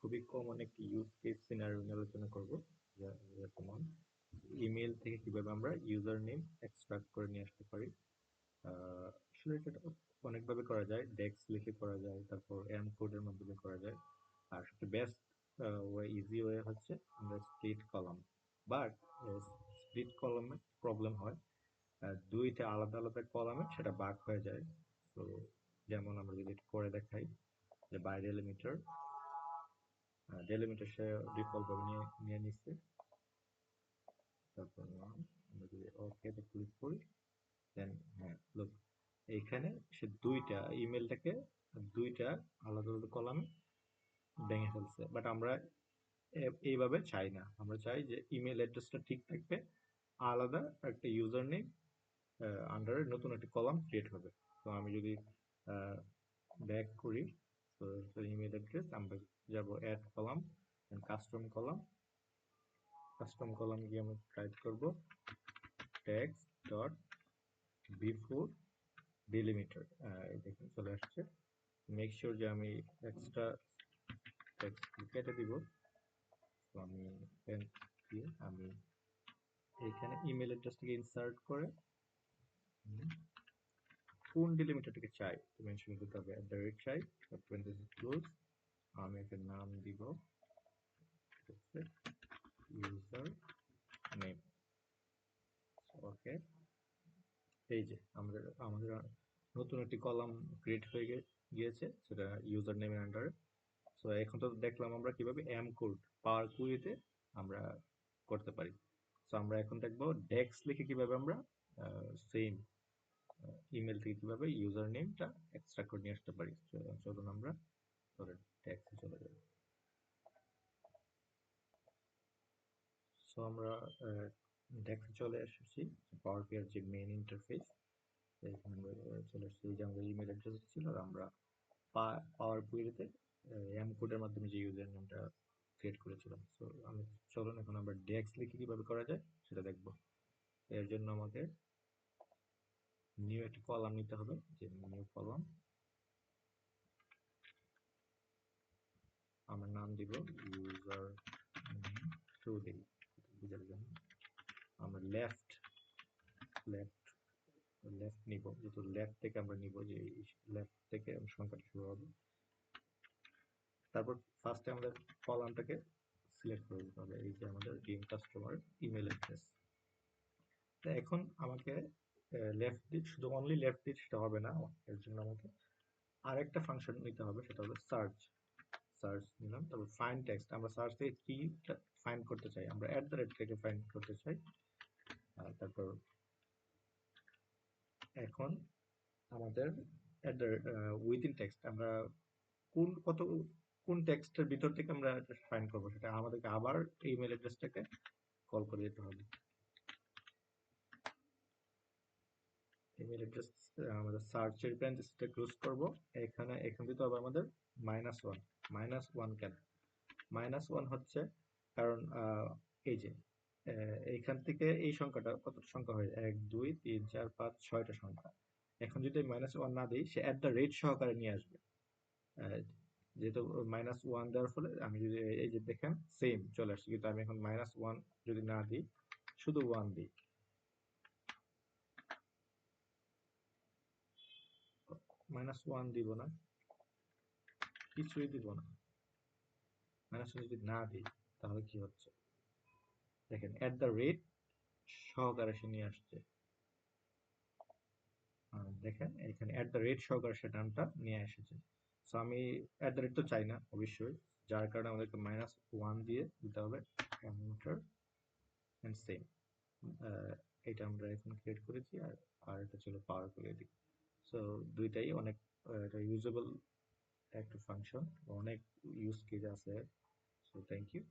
খুবই কমন একটি use case scenario নিয়ে আলোচনা করব। যেমন ইমেল থেকে কিভাবে আমরা ইউজার নেম এক্সট্রাক্ট করে নিয়ে আসতে পারি। আসলে এটা অনেকভাবে করা যায়, ডেক্স লিখে করা যায়, তারপর এম কোডের মাধ্যমে করা যায়। আর সবচেয়ে বেস্ট ওয়ে, ইজি ওয়ে হচ্ছে আমরা স্প্লিট কলাম। বাট স্প্লিট কলামে প্রবলেম হয়, দুইটা আলাদা আলাদা কলামে সেটা বাগ হয়ে যায়। তো যেমন আমরা যদি এটা করে দেখাই, যে বাই ডেলিমিটার সে ডিফল্ট ভাবে নিয়ে নিয়ে নিচ্ছে। তারপর আমরা যদি ওকে তে ক্লিক করি, দেন হ্যাঁ লোক এইখানে সে দুইটা ইমেলটাকে দুইটা আলাদা আলাদা কলামে ভেঙে ফেলছে। বাট আমরা এইভাবে চাই না, আমরা চাই যে ইমেল অ্যাড্রেসটা ঠিক থাকবে, আলাদা একটা ইউজার নেম আন্ডারে নতুন একটা কলাম ক্রিয়েট হবে। তো আমি যদি ব্যাক করি, তো ইমেল অ্যাড্রেস আমরা যাব অ্যাড কলাম, কাস্টম কলাম গিয়ে আমরা টাইপ করব টেক্সট ডট বিফোর ডিলিমিটার। দেখুন চলে আসছে। মেক শিওর যে আমি এক্সট্রা টেক্সট কেটে দিব। তো আমি দিয়ে আমি এইখানে ইমেল অ্যাড্রেসটাকে ইনসার্ট করে কোন ডিলিমিটারটাকে চাই তো মেনশন করতে হবে, চাই ক্লোজ। আমি একটা নাম দিব ইউজার নেম। ওকে, এই যে আমাদের আমাদের নতুন একটি কলাম ক্রিয়েট হয়ে গিয়েছে, সেটা ইউজার নেমের আন্ডারে। সো এখন তো দেখলাম আমরা কিভাবে এম কোড পাওয়ার কুইতে আমরা করতে পারি। সো আমরা এখন দেখবো ডেক্স লিখে কিভাবে আমরা সেম ইমেল থেকে কিভাবে ইউজার নেমটা এক্সট্রা করে নিয়ে আসতে পারি। চলুন আমরা ডেক্সে চলে যাব। সো আমরা ডেক্সে চলে এসেছি, পাওয়ার বিআই যে মেইন ইন্টারফেস। এখানে আমরা চলে এসেছি, যে আমাদের ইমেল অ্যাড্রেস ছিল, আর আমরা পাওয়ার কুইরিতে এম কোডের মাধ্যমে যে ইউজার নেমটা ক্রিয়েট করেছিলাম। সো আমি চলুন এখন আমরা ডেক্স লিখে কিভাবে করা যায় সেটা দেখব। এর জন্য আমাদের নিউ একটা কলাম নিতে হবে, যে নিউ কলাম আমরা নাম দিব ইউজার টু দিই বুঝার জন্য। আমরা লেফট লেফট লেফট নিব, যেহেতু লেফট থেকে আমরা নিব, যে লেফট থেকে সংখ্যাটা শুরু হবে। তারপর ফার্স্টে আমাদের কলামটাকে সিলেক্ট করে দিতে হবে, এই যে আমাদের গেম কাস্টমার ইমেল অ্যাড্রেস। তো এখন আমাকে লেফট দিক, শুধু অনলি লেফট দিক সেটা হবে না, এর জন্য আমাকে আরেকটা ফাংশন নিতে হবে, সেটা হলো সার্চ। সার্চ নিলাম, তারপর ফাইন্ড টেক্সট। আমরা সার্চ থেকে কি ফাইন্ড করতে চাই, আমরা অ্যাট দ্য রেট থেকে ফাইন্ড করতে চাই। তারপর এখন আমাদের অ্যাট দ্য উইথিন টেক্সট, আমরা কোন টেক্সটের ভিতর থেকে আমরা ফাইন্ড করবো, সেটা আমাদেরকে আবার ইমেল অ্যাড্রেসটাকে কল করে দিতে হবে। ইমেল অ্যাড্রেস আমাদের সার্চের প্যারেন্থেসিসটা ক্লোজ করব। এখান দিতে হবে আমাদের -1। -1 কেন? -1 হচ্ছে কারণ এই যে এইখান থেকে এই সংখ্যাটা কত সংখ্যা হয়, 1 2 3 4 5 6টা সংখ্যা। এখন যদি -1 না দিই, সে অ্যাট দ্য রেট সহকারে নিয়ে আসবে। যেহেতু -1 দেওয়ার ফলে আমি যদি এই যে দেখেন সেম চলে আসছে, কিন্তু আমি এখন -1 যদি না দিই, শুধু 1 দিই, -1 দিব না, কিছুই দিব না, -1 যদি না দিই, তাহলে কি হচ্ছে দেখেন, অ্যাট দ্য রেট সহকারে সে নিয়ে আসছে। দেখেন এখানে অ্যাট দ্য রেট সহকারে সে নামটা নিয়ে এসেছে। সো আমি অ্যাট দ্য রেট তো চাই না অবশ্যই, যার কারণে আমাদেরকে -1 দিয়ে দিতে হবে এন্টার এন্ড সেম। এটা আমরা এখন ক্রিয়েট করেছি, আর এটা ছিল পাওয়ার করে দিই। সো দুইটাই অনেক এটা ইউজেবল একটা ফাংশন, অনেক ইউজ কেস আছে। So thank you.